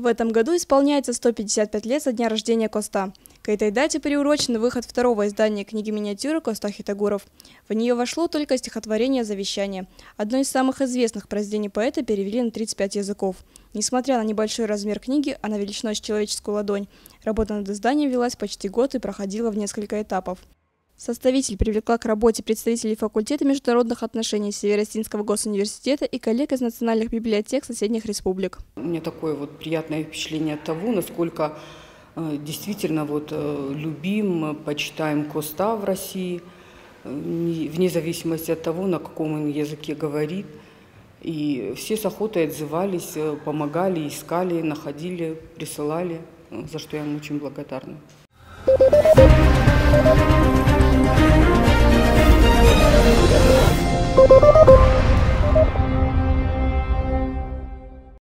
В этом году исполняется 155 лет со дня рождения Коста. К этой дате приурочен выход второго издания книги-миниатюры Коста Хитагуров. В нее вошло только стихотворение «Завещание». Одно из самых известных произведений поэта перевели на 35 языков. Несмотря на небольшой размер книги, она величиной с человеческую ладонь. Работа над изданием велась почти год и проходила в несколько этапов. Составитель привлекла к работе представителей факультета международных отношений Северо-Осетинского госуниверситета и коллег из национальных библиотек соседних республик. У меня такое приятное впечатление от того, насколько действительно любим, почитаем Коста в России, вне зависимости от того, на каком он языке говорит. И все с охотой отзывались, помогали, искали, находили, присылали, за что я им очень благодарна.